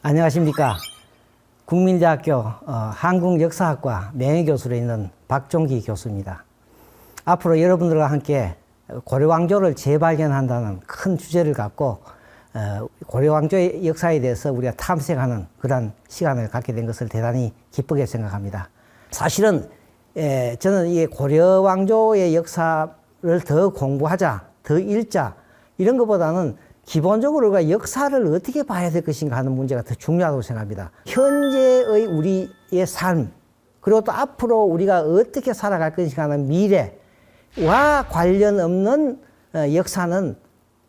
안녕하십니까. 국민대학교 한국역사학과 명예교수로 있는 박종기 교수입니다. 앞으로 여러분들과 함께 고려왕조를 재발견한다는 큰 주제를 갖고 고려왕조의 역사에 대해서 우리가 탐색하는 그런 시간을 갖게 된 것을 대단히 기쁘게 생각합니다. 사실은 저는 이 고려왕조의 역사를 더 공부하자, 더 읽자 이런 것보다는 기본적으로 우리가 역사를 어떻게 봐야 될 것인가 하는 문제가 더 중요하다고 생각합니다. 현재의 우리의 삶, 그리고 또 앞으로 우리가 어떻게 살아갈 것인가 하는 미래와 관련 없는 역사는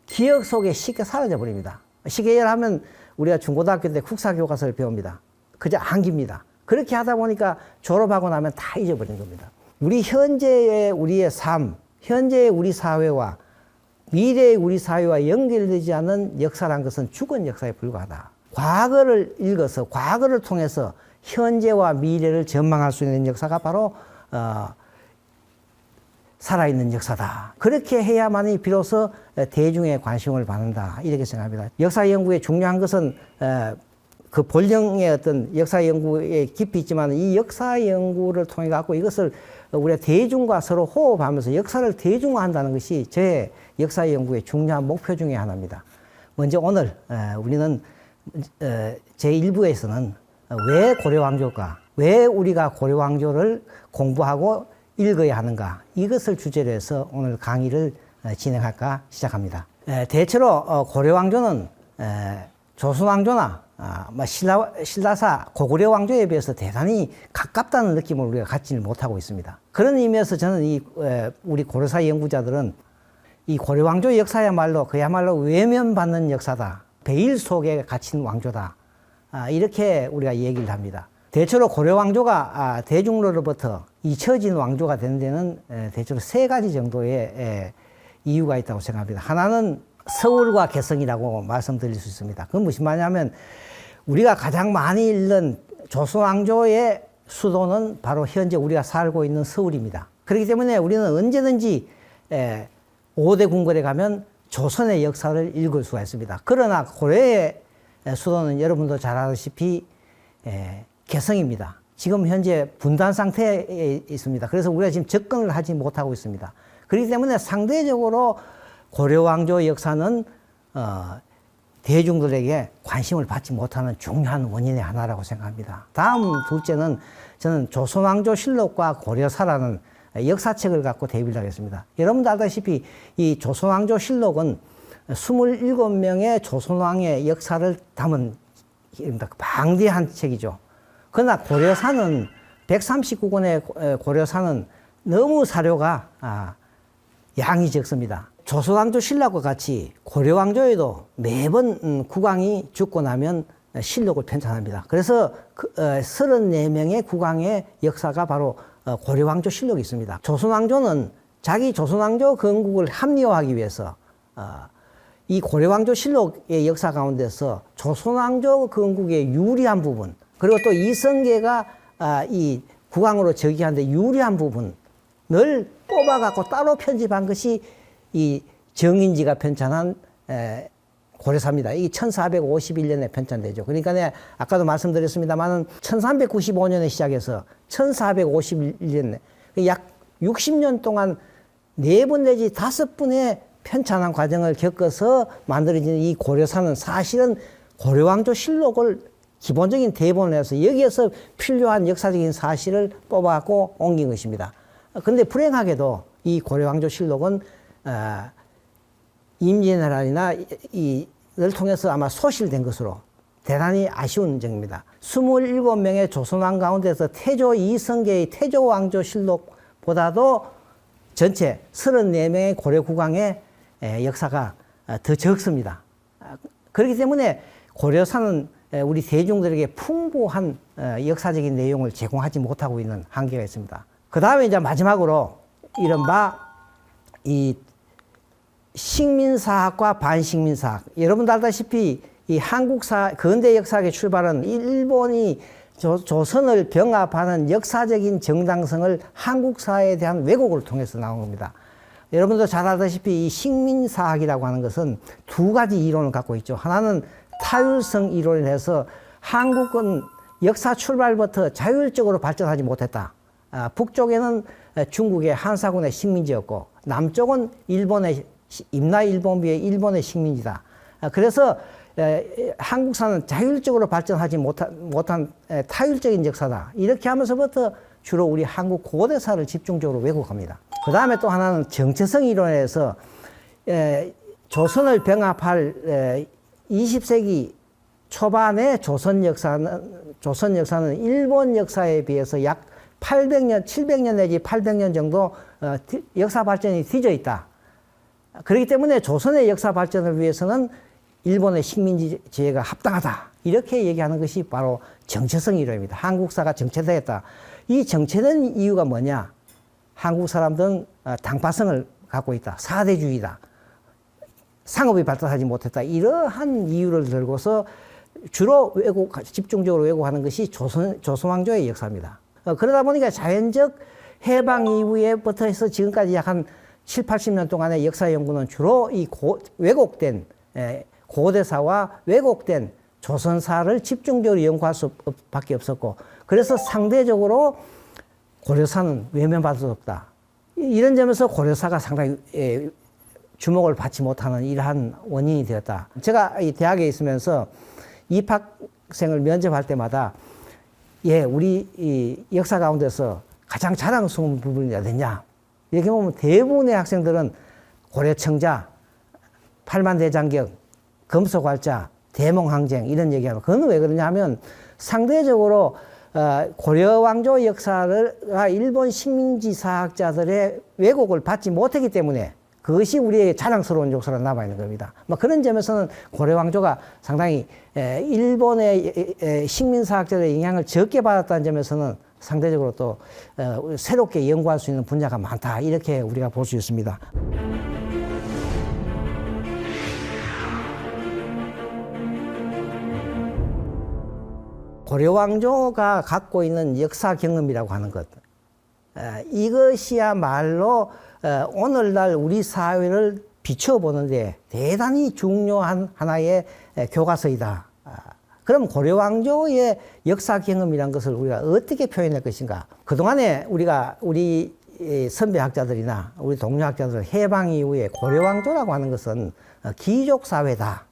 기억 속에 쉽게 사라져 버립니다. 쉽게 얘기하면 우리가 중고등학교 때 국사교과서를 배웁니다. 그저 암기입니다. 그렇게 하다 보니까 졸업하고 나면 다 잊어버린 겁니다. 우리 현재의 우리의 삶, 현재의 우리 사회와 미래의 우리 사회와 연결되지 않은 역사란 것은 죽은 역사에 불과하다. 과거를 읽어서 과거를 통해서 현재와 미래를 전망할 수 있는 역사가 바로 살아있는 역사다. 그렇게 해야만이 비로소 대중의 관심을 받는다. 이렇게 생각합니다. 역사 연구의 중요한 것은 그 본령의 어떤 역사 연구에 깊이 있지만 이 역사 연구를 통해 갖고 이것을 우리가 대중과 서로 호흡하면서 역사를 대중화한다는 것이 제 역사 연구의 중요한 목표 중에 하나입니다. 먼저 오늘 우리는 제1부에서는 왜 고려왕조가, 왜 우리가 고려왕조를 공부하고 읽어야 하는가, 이것을 주제로 해서 오늘 강의를 진행할까 시작합니다. 대체로 고려왕조는 조선왕조나 신라사 고구려 왕조에 비해서 대단히 가깝다는 느낌을 우리가 갖지는 못하고 있습니다. 그런 의미에서 저는 우리 고려사 연구자들은 이 고려 왕조 역사야말로 그야말로 외면받는 역사다. 베일 속에 갇힌 왕조다. 이렇게 우리가 얘기를 합니다. 대체로 고려 왕조가 대중로로부터 잊혀진 왕조가 된 데는 대체로 세 가지 정도의 이유가 있다고 생각합니다. 하나는 서울과 개성이라고 말씀드릴 수 있습니다. 그건 무슨 말이냐면 우리가 가장 많이 읽는 조선왕조의 수도는 바로 현재 우리가 살고 있는 서울입니다. 그렇기 때문에 우리는 언제든지 5대 궁궐에 가면 조선의 역사를 읽을 수가 있습니다. 그러나 고려의 수도는 여러분도 잘 아시다시피 개성입니다. 지금 현재 분단 상태에 있습니다. 그래서 우리가 지금 접근을 하지 못하고 있습니다. 그렇기 때문에 상대적으로 고려 왕조 역사는 대중들에게 관심을 받지 못하는 중요한 원인의 하나라고 생각합니다. 다음 둘째는 저는 조선왕조 실록과 고려사라는 역사책을 갖고 대비를 하겠습니다. 여러분도 알다시피 이 조선왕조 실록은 27명의 조선왕의 역사를 담은 방대한 책이죠. 그러나 고려사는 139권의 고려사는 너무 사료가 양이 적습니다. 조선왕조 신라과 같이 고려왕조에도 매번 국왕이 죽고 나면 실록을 편찬합니다. 그래서 34명의 국왕의 역사가 바로 고려왕조 실록이 있습니다. 조선왕조는 자기 조선왕조 건국을 합리화하기 위해서 이 고려왕조 실록의 역사 가운데서 조선왕조 건국의 유리한 부분, 그리고 또 이성계가 이 국왕으로 즉위하는데 유리한 부분을 뽑아갖고 따로 편집한 것이 이 정인지가 편찬한 고려사입니다. 이게 1451년에 편찬되죠. 그러니까 아까도 말씀드렸습니다만 1395년에 시작해서 1451년 약 60년 동안 4번 내지 5번의 편찬한 과정을 겪어서 만들어진 이 고려사는 사실은 고려왕조 실록을 기본적인 대본을 해서 여기에서 필요한 역사적인 사실을 뽑아갖고 옮긴 것입니다. 그런데 불행하게도 이 고려왕조 실록은 임진왜란이나 이를 통해서 아마 소실된 것으로 대단히 아쉬운 점입니다. 27명의 조선왕 가운데서 태조 이성계의 태조왕조 실록보다도 전체 34명의 고려국왕의 역사가 더 적습니다. 그렇기 때문에 고려사는 우리 대중들에게 풍부한 역사적인 내용을 제공하지 못하고 있는 한계가 있습니다. 그 다음에 이제 마지막으로 이른바 이 식민사학과 반식민사학. 여러분도 알다시피 이 한국사, 근대 역사학의 출발은 일본이 조선을 병합하는 역사적인 정당성을 한국사에 대한 왜곡을 통해서 나온 겁니다. 여러분도 잘 알다시피 이 식민사학이라고 하는 것은 두 가지 이론을 갖고 있죠. 하나는 타율성 이론을 해서 한국은 역사 출발부터 자율적으로 발전하지 못했다. 북쪽에는 중국의 한사군의 식민지였고 남쪽은 일본의 임나일본비의 일본의 식민지다. 그래서 한국사는 자율적으로 발전하지 못한 타율적인 역사다. 이렇게 하면서부터 주로 우리 한국 고대사를 집중적으로 왜곡합니다. 그 다음에 또 하나는 정체성 이론에서 조선을 병합할 20세기 초반의 조선 역사는 일본 역사에 비해서 약 800년, 700년 내지 800년 정도 역사 발전이 뒤져 있다. 그렇기 때문에 조선의 역사 발전을 위해서는 일본의 식민지 지혜가 합당하다. 이렇게 얘기하는 것이 바로 정체성 이론입니다. 한국사가 정체되었다. 이 정체된 이유가 뭐냐? 한국 사람들은 당파성을 갖고 있다. 사대주의다. 상업이 발달하지 못했다. 이러한 이유를 들고서 주로 집중적으로 왜곡하는 것이 조선왕조의 역사입니다. 그러다 보니까 자연적 해방 이후에부터 해서 지금까지 약 한 7, 80년 동안의 역사 연구는 주로 이 왜곡된 고대사와 왜곡된 조선사를 집중적으로 연구할 수밖에 없었고, 그래서 상대적으로 고려사는 외면받을 수 없다. 이런 점에서 고려사가 상당히 주목을 받지 못하는 이러한 원인이 되었다. 제가 이 대학에 있으면서 입학생을 면접할 때마다 우리 이 역사 가운데서 가장 자랑스러운 부분이 어딨냐? 이렇게 보면 대부분의 학생들은 고려청자, 팔만대장경, 금속활자, 대몽항쟁 이런 얘기하고, 그건 왜 그러냐 하면 상대적으로 고려왕조 역사를 일본 식민지 사학자들의 왜곡을 받지 못했기 때문에 그것이 우리에게 자랑스러운 역사로 남아있는 겁니다. 그런 점에서는 고려왕조가 상당히 일본의 식민사학자들의 영향을 적게 받았다는 점에서는 상대적으로 또 새롭게 연구할 수 있는 분야가 많다. 이렇게 우리가 볼 수 있습니다. 고려왕조가 갖고 있는 역사 경험이라고 하는 것, 이것이야말로 오늘날 우리 사회를 비춰보는데 대단히 중요한 하나의 교과서이다. 그럼 고려왕조의 역사 경험이라는 것을 우리가 어떻게 표현할 것인가? 그동안에 우리 선배학자들이나 우리 동료학자들 해방 이후에 고려왕조라고 하는 것은 귀족사회다.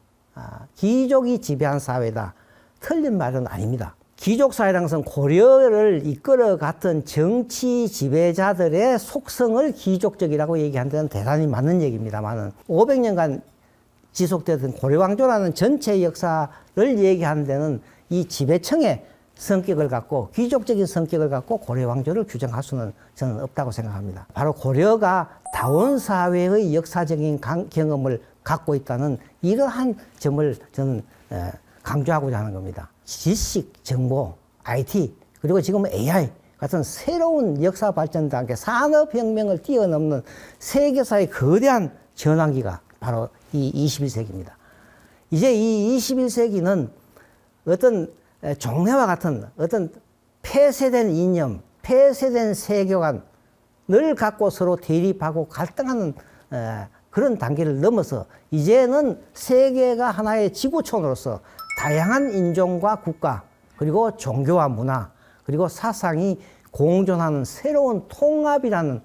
귀족이 지배한 사회다. 틀린 말은 아닙니다. 귀족사회라는 것은 고려를 이끌어 갔던 정치 지배자들의 속성을 귀족적이라고 얘기하는 데는 대단히 맞는 얘기입니다만, 500년간 지속되던 고려왕조라는 전체 역사를 얘기하는 데는 이 지배층의 성격을 갖고, 귀족적인 성격을 갖고 고려왕조를 규정할 수는 저는 없다고 생각합니다. 바로 고려가 다원사회의 역사적인 경험을 갖고 있다는 이러한 점을 저는 강조하고자 하는 겁니다. 지식, 정보, IT, 그리고 지금 AI 같은 새로운 역사 발전과 함께 산업혁명을 뛰어넘는 세계사의 거대한 전환기가 바로 이 21세기입니다. 이제 이 21세기는 어떤 종래와 같은 어떤 폐쇄된 이념, 폐쇄된 세계관을 갖고 서로 대립하고 갈등하는 그런 단계를 넘어서 이제는 세계가 하나의 지구촌으로서 다양한 인종과 국가, 그리고 종교와 문화, 그리고 사상이 공존하는 새로운 통합이라는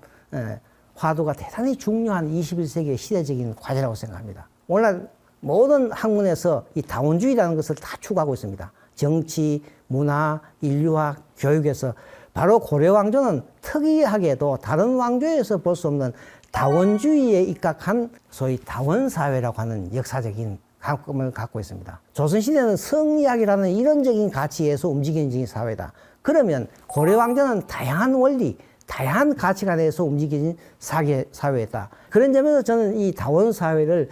화두가 대단히 중요한 21세기의 시대적인 과제라고 생각합니다. 오늘날 모든 학문에서 이 다원주의라는 것을 다 추구하고 있습니다. 정치, 문화, 인류학, 교육에서 바로 고려왕조는 특이하게도 다른 왕조에서 볼 수 없는 다원주의에 입각한 소위 다원사회라고 하는 역사적인 관점을 갖고 있습니다. 조선시대는 성리학이라는 이론적인 가치에서 움직이는 사회다. 그러면 고려왕조는 다양한 원리, 다양한 가치관에서 움직이는 사회다. 그런 점에서 저는 이 다원사회를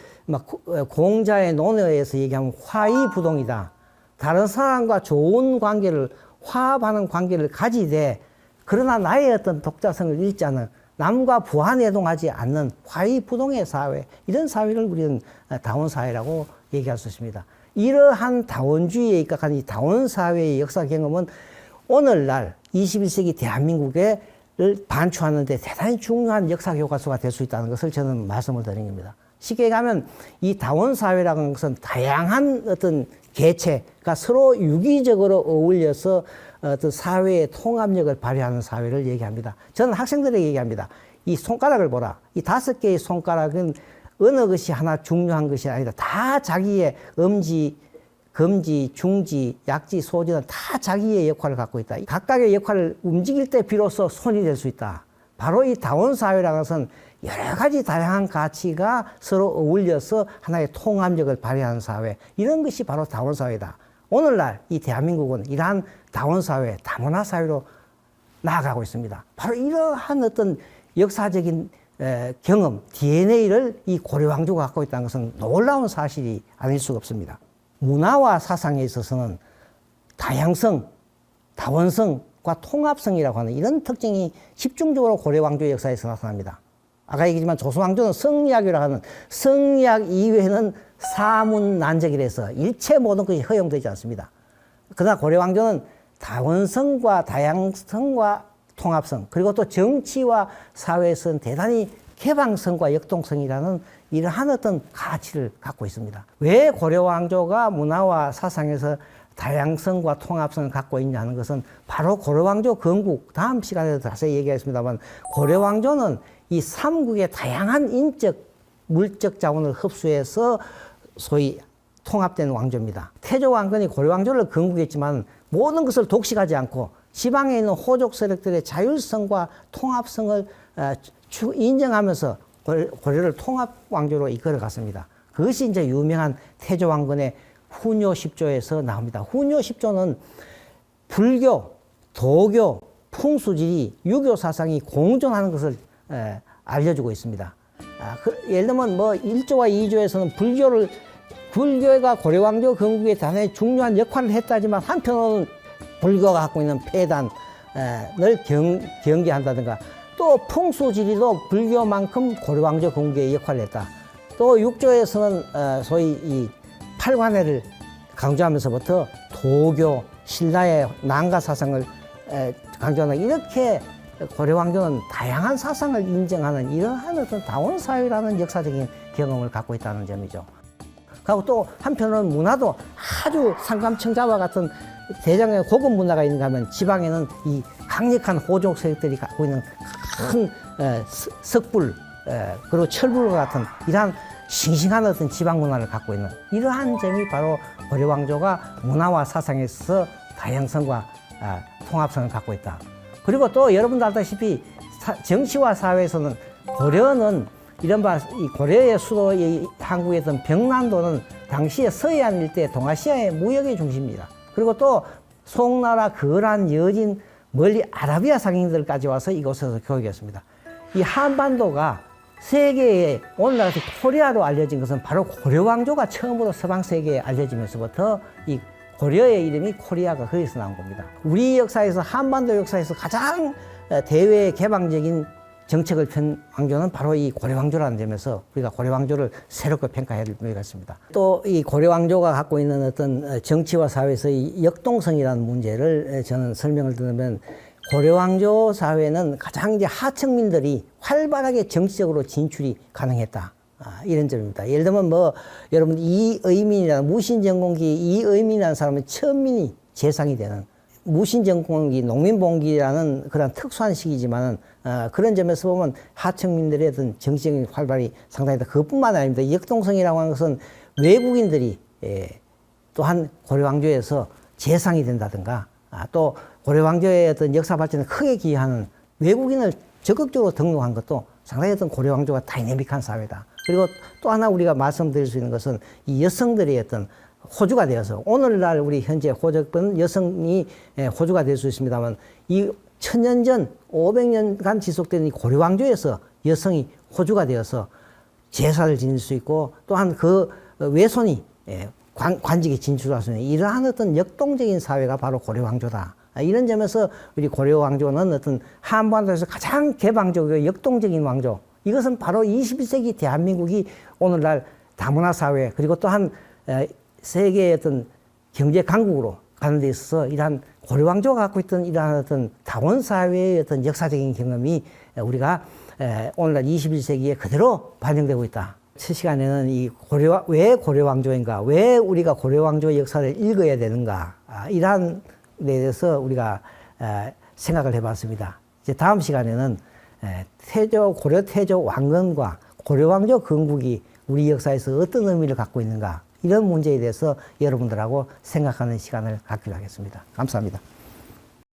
공자의 논어에서 얘기하면 화의부동이다. 다른 사람과 좋은 관계를, 화합하는 관계를 가지되, 그러나 나의 어떤 독자성을 잃지 않는, 남과 부하내동하지 않는 화의부동의 사회, 이런 사회를 우리는 다원사회라고 얘기할 수 있습니다. 이러한 다원주의에 입각한 이 다원사회의 역사 경험은 오늘날 21세기 대한민국을 반추하는 데 대단히 중요한 역사 교과서가 될 수 있다는 것을 저는 말씀을 드린 겁니다. 쉽게 얘기하면 이 다원사회라는 것은 다양한 어떤 개체가 서로 유기적으로 어울려서 어떤 사회의 통합력을 발휘하는 사회를 얘기합니다. 저는 학생들에게 얘기합니다. 이 손가락을 보라. 이 5개의 손가락은 어느 것이 하나 중요한 것이 아니다. 다 자기의 엄지, 검지, 중지, 약지, 소지는 다 자기의 역할을 갖고 있다. 각각의 역할을 움직일 때 비로소 손이 될 수 있다. 바로 이 다원사회라는 것은 여러 가지 다양한 가치가 서로 어울려서 하나의 통합력을 발휘하는 사회, 이런 것이 바로 다원사회다. 오늘날 이 대한민국은 이러한 다원사회, 다문화사회로 나아가고 있습니다. 바로 이러한 어떤 역사적인 경험, DNA를 이 고려왕조가 갖고 있다는 것은 놀라운 사실이 아닐 수가 없습니다. 문화와 사상에 있어서는 다양성, 다원성과 통합성이라고 하는 이런 특징이 집중적으로 고려왕조의 역사에서 나타납니다. 아까 얘기했지만 조선왕조는 성리학이라고 하는 성리학 이외에는 사문난적이라서 일체 모든 것이 허용되지 않습니다. 그러나 고려왕조는 다원성과 다양성과 통합성, 그리고 또 정치와 사회에서는 대단히 개방성과 역동성이라는 이러한 어떤 가치를 갖고 있습니다. 왜 고려왕조가 문화와 사상에서 다양성과 통합성을 갖고 있냐는 것은 바로 고려왕조 건국, 다음 시간에도 자세히 얘기하겠습니다만, 고려왕조는 이 삼국의 다양한 인적, 물적 자원을 흡수해서 소위 통합된 왕조입니다. 태조왕건이 고려왕조를 건국했지만 모든 것을 독식하지 않고 지방에 있는 호족 세력들의 자율성과 통합성을 인정하면서 고려를 통합왕조로 이끌어갔습니다. 그것이 이제 유명한 태조왕건의 훈요 10조에서 나옵니다. 훈요 10조는 불교, 도교, 풍수지리, 유교 사상이 공존하는 것을 알려주고 있습니다. 예를 들면 뭐 1조와 2조에서는 불교가 고려왕조 건국에 대단히 중요한 역할을 했다지만, 한편으로는 불교가 갖고 있는 폐단을 경계한다든가, 또 풍수지리도 불교만큼 고려왕조 건국에 역할을 했다. 또 6조에서는 소위 이 팔관회를 강조하면서부터 도교, 신라의 난가 사상을 강조하는, 이렇게 고려왕조는 다양한 사상을 인정하는 이러한 어떤 다원사회라는 역사적인 경험을 갖고 있다는 점이죠. 그리고 또 한편으로는 문화도 아주 상감청자와 같은 대장의 고급 문화가 있는가 하면, 지방에는 이 강력한 호족 세력들이 갖고 있는 큰 석불, 그리고 철불과 같은 이러한 싱싱한 어떤 지방 문화를 갖고 있는 이러한 점이 바로 고려왕조가 문화와 사상에 있어서 다양성과 통합성을 갖고 있다. 그리고 또 여러분도 알다시피 정치와 사회에서는 고려는 이른바 이 고려의 수도 한국에 있던 병난도는 당시에 서해안 일대 동아시아의 무역의 중심입니다. 그리고 또 송나라, 거란, 여진, 멀리 아라비아 상인들까지 와서 이곳에서 교육했습니다. 이 한반도가 세계에 오늘날 코리아로 알려진 것은 바로 고려왕조가 처음으로 서방 세계에 알려지면서부터 이 고려의 이름이 코리아가 거기서 나온 겁니다. 우리 역사에서, 한반도 역사에서 가장 대외 개방적인 정책을 편 왕조는 바로 이 고려왕조라는 점에서 우리가 고려왕조를 새롭게 평가해야 될 의미가 있습니다. 또 이 고려왕조가 갖고 있는 어떤 정치와 사회에서의 역동성이라는 문제를 저는 설명을 드리면, 고려왕조 사회는 가장 이제 하층민들이 활발하게 정치적으로 진출이 가능했다. 이런 점입니다. 예를 들면 뭐 여러분 이의민이라는 무신전공기 이의민이라는 사람은 천민이 재상이 되는, 무신전공기 농민봉기라는 그런 특수한 시기지만은 그런 점에서 보면 하층민들의 어떤 정치적인 활발이 상당히 그것뿐만 아닙니다. 역동성이라고 하는 것은 외국인들이 또한 고려왕조에서 재상이 된다든가, 또 고려왕조의 어떤 역사 발전에 크게 기여하는 외국인을 적극적으로 등록한 것도 상당히 어떤 고려왕조가 다이내믹한 사회다. 그리고 또 하나 우리가 말씀드릴 수 있는 것은 이 여성들의 어떤 호주가 되어서, 오늘날 우리 현재 호적은 여성이 호주가 될 수 있습니다만, 이 1000년 전 500년간 지속된 이 고려왕조에서 여성이 호주가 되어서 제사를 지낼 수 있고, 또한 그 외손이 관직에 진출할 수 있는 이러한 어떤 역동적인 사회가 바로 고려왕조다. 이런 점에서 우리 고려왕조는 어떤 한반도에서 가장 개방적이고 역동적인 왕조, 이것은 바로 21세기 대한민국이 오늘날 다문화사회, 그리고 또한 세계의 어떤 경제 강국으로 가는 데 있어서 이러한 고려왕조가 갖고 있던 이러한 어떤 다원사회의 어떤 역사적인 경험이 우리가 오늘날 21세기에 그대로 반영되고 있다. 첫 시간에는 왜 고려왕조인가, 왜 우리가 고려왕조의 역사를 읽어야 되는가, 이러한 데 대해서 우리가 생각을 해봤습니다. 이제 다음 시간에는 고려 태조 왕건과 고려왕조 건국이 우리 역사에서 어떤 의미를 갖고 있는가, 이런 문제에 대해서 여러분들하고 생각하는 시간을 갖기로 하겠습니다. 감사합니다.